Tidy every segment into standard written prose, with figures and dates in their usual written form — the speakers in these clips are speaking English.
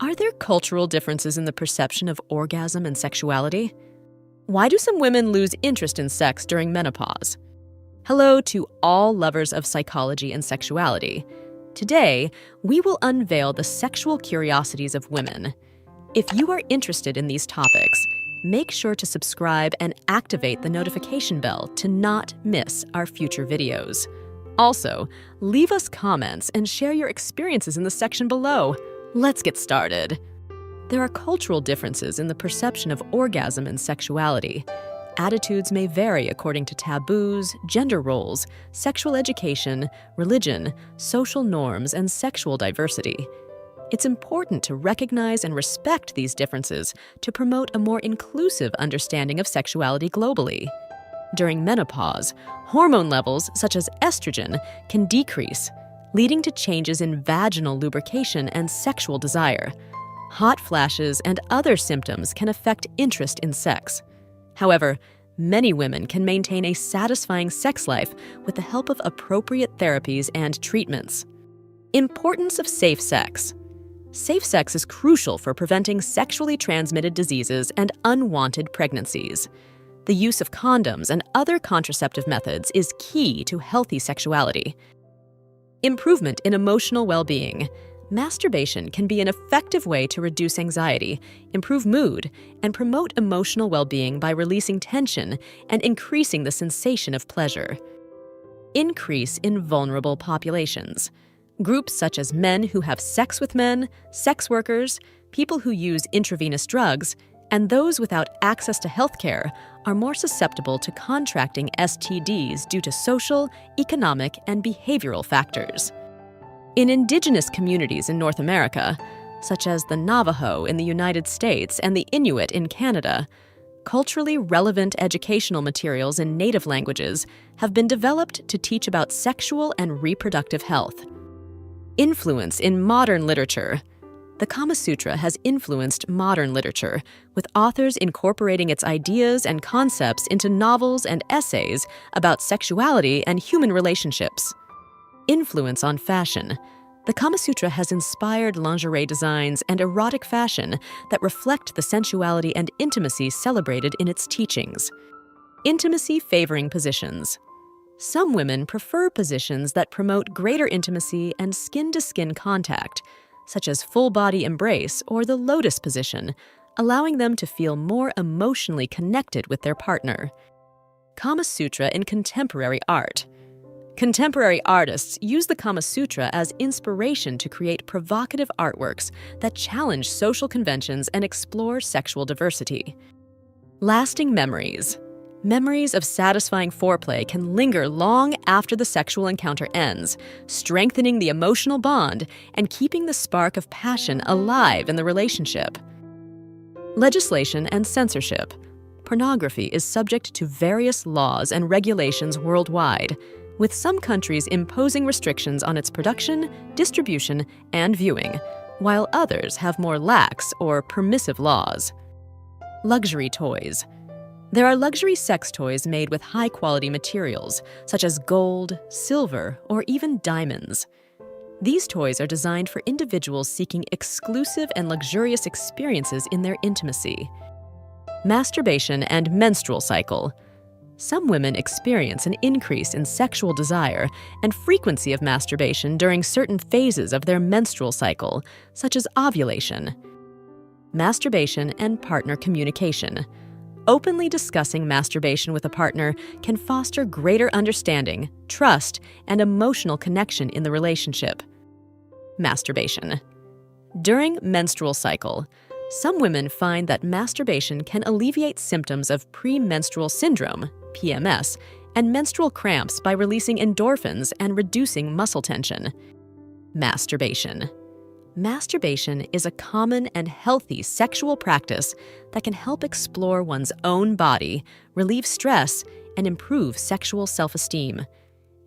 Are there cultural differences in the perception of orgasm and sexuality? Why do some women lose interest in sex during menopause? Hello to all lovers of psychology and sexuality. Today, we will unveil the sexual curiosities of women. If you are interested in these topics, make sure to subscribe and activate the notification bell to not miss our future videos. Also, leave us comments and share your experiences in the section below. Let's get started. There are cultural differences in the perception of orgasm and sexuality. Attitudes may vary according to taboos, gender roles, sexual education, religion, social norms, and sexual diversity. It's important to recognize and respect these differences to promote a more inclusive understanding of sexuality globally. During menopause, hormone levels such as estrogen can decrease, leading to changes in vaginal lubrication and sexual desire. Hot flashes and other symptoms can affect interest in sex. However, many women can maintain a satisfying sex life with the help of appropriate therapies and treatments. Importance of safe sex. Safe sex is crucial for preventing sexually transmitted diseases and unwanted pregnancies. The use of condoms and other contraceptive methods is key to healthy sexuality. Improvement in emotional well-being. Masturbation can be an effective way to reduce anxiety, improve mood, and promote emotional well-being by releasing tension and increasing the sensation of pleasure. Increase in vulnerable populations. Groups such as men who have sex with men, sex workers, people who use intravenous drugs, and those without access to healthcare are more susceptible to contracting STDs due to social, economic, and behavioral factors. In indigenous communities in North America, such as the Navajo in the United States and the Inuit in Canada, culturally relevant educational materials in native languages have been developed to teach about sexual and reproductive health. Influence in modern literature. The Kama Sutra has influenced modern literature, with authors incorporating its ideas and concepts into novels and essays about sexuality and human relationships. Influence on fashion. The Kama Sutra has inspired lingerie designs and erotic fashion that reflect the sensuality and intimacy celebrated in its teachings. Intimacy-favoring positions. Some women prefer positions that promote greater intimacy and skin-to-skin contact, such as full-body embrace or the lotus position, allowing them to feel more emotionally connected with their partner. Kama Sutra in contemporary art. Contemporary artists use the Kama Sutra as inspiration to create provocative artworks that challenge social conventions and explore sexual diversity. Lasting memories. Memories of satisfying foreplay can linger long after the sexual encounter ends, strengthening the emotional bond and keeping the spark of passion alive in the relationship. Legislation and censorship. Pornography is subject to various laws and regulations worldwide, with some countries imposing restrictions on its production, distribution, and viewing, while others have more lax or permissive laws. Luxury toys. There are luxury sex toys made with high-quality materials, such as gold, silver, or even diamonds. These toys are designed for individuals seeking exclusive and luxurious experiences in their intimacy. Masturbation and menstrual cycle. Some women experience an increase in sexual desire and frequency of masturbation during certain phases of their menstrual cycle, such as ovulation. Masturbation and partner communication. Openly discussing masturbation with a partner can foster greater understanding, trust, and emotional connection in the relationship. Masturbation. During menstrual cycle, some women find that masturbation can alleviate symptoms of premenstrual syndrome, PMS, and menstrual cramps by releasing endorphins and reducing muscle tension. Masturbation. Masturbation is a common and healthy sexual practice that can help explore one's own body, relieve stress, and improve sexual self-esteem.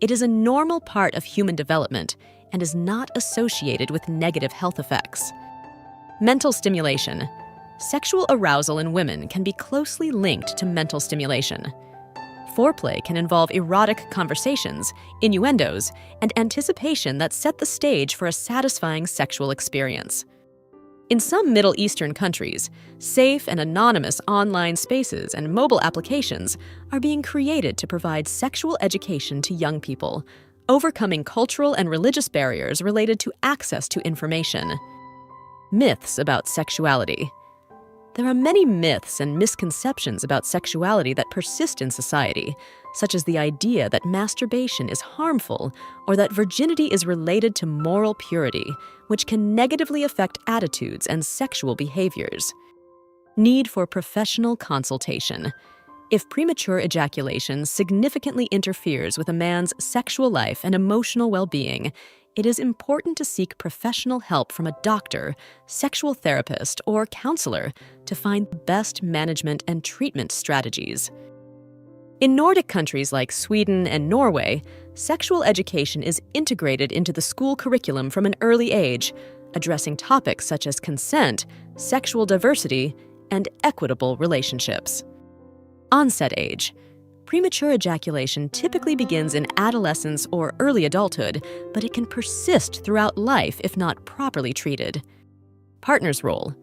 It is a normal part of human development and is not associated with negative health effects. Mental stimulation. Sexual arousal in women can be closely linked to mental stimulation. Foreplay can involve erotic conversations, innuendos, and anticipation that set the stage for a satisfying sexual experience. In some Middle Eastern countries, safe and anonymous online spaces and mobile applications are being created to provide sexual education to young people, overcoming cultural and religious barriers related to access to information. Myths about sexuality. There are many myths and misconceptions about sexuality that persist in society, such as the idea that masturbation is harmful or that virginity is related to moral purity, which can negatively affect attitudes and sexual behaviors. Need for professional consultation. If premature ejaculation significantly interferes with a man's sexual life and emotional well-being, it is important to seek professional help from a doctor, sexual therapist, or counselor to find the best management and treatment strategies. In Nordic countries like Sweden and Norway, sexual education is integrated into the school curriculum from an early age, addressing topics such as consent, sexual diversity, and equitable relationships. Onset age. Premature ejaculation typically begins in adolescence or early adulthood, but it can persist throughout life if not properly treated. Partner's role.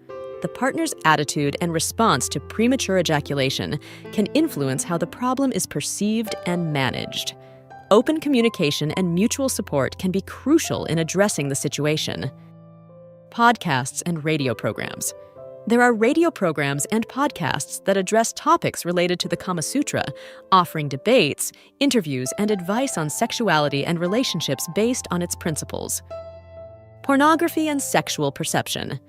The partner's attitude and response to premature ejaculation can influence how the problem is perceived and managed. Open communication and mutual support can be crucial in addressing the situation. Podcasts and radio programs. There are radio programs and podcasts that address topics related to the Kama Sutra, offering debates, interviews, and advice on sexuality and relationships based on its principles. Pornography and sexual perception.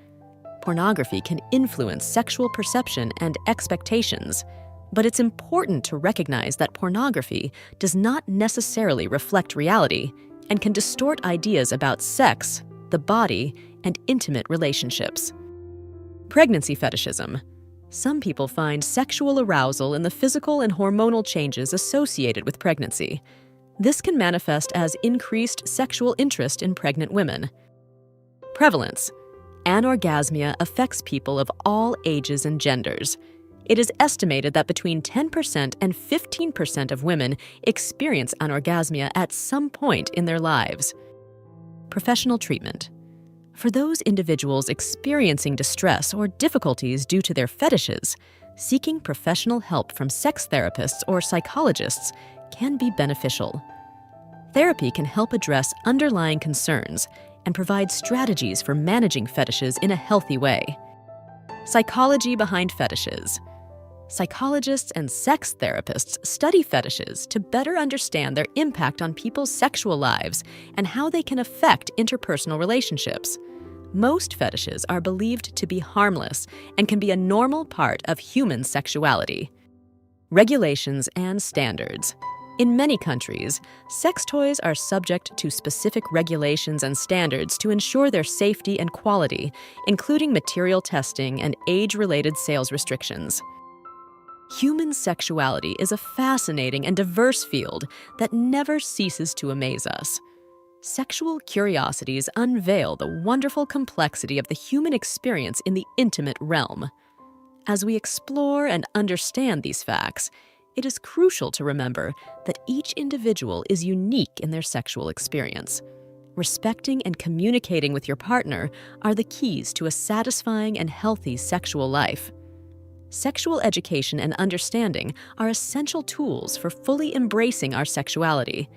Pornography can influence sexual perception and expectations, but it's important to recognize that pornography does not necessarily reflect reality and can distort ideas about sex, the body, and intimate relationships. Pregnancy fetishism. Some people find sexual arousal in the physical and hormonal changes associated with pregnancy. This can manifest as increased sexual interest in pregnant women. Prevalence. Anorgasmia affects people of all ages and genders. It is estimated that between 10% and 15% of women experience anorgasmia at some point in their lives. Professional treatment. For those individuals experiencing distress or difficulties due to their fetishes, seeking professional help from sex therapists or psychologists can be beneficial. Therapy can help address underlying concerns and provide strategies for managing fetishes in a healthy way. Psychology behind fetishes. Psychologists and sex therapists study fetishes to better understand their impact on people's sexual lives and how they can affect interpersonal relationships. Most fetishes are believed to be harmless and can be a normal part of human sexuality. Regulations and standards. In many countries, sex toys are subject to specific regulations and standards to ensure their safety and quality, including material testing and age-related sales restrictions. Human sexuality is a fascinating and diverse field that never ceases to amaze us. Sexual curiosities unveil the wonderful complexity of the human experience in the intimate realm. As we explore and understand these facts, it is crucial to remember that each individual is unique in their sexual experience. Respecting and communicating with your partner are the keys to a satisfying and healthy sexual life. Sexual education and understanding are essential tools for fully embracing our sexuality.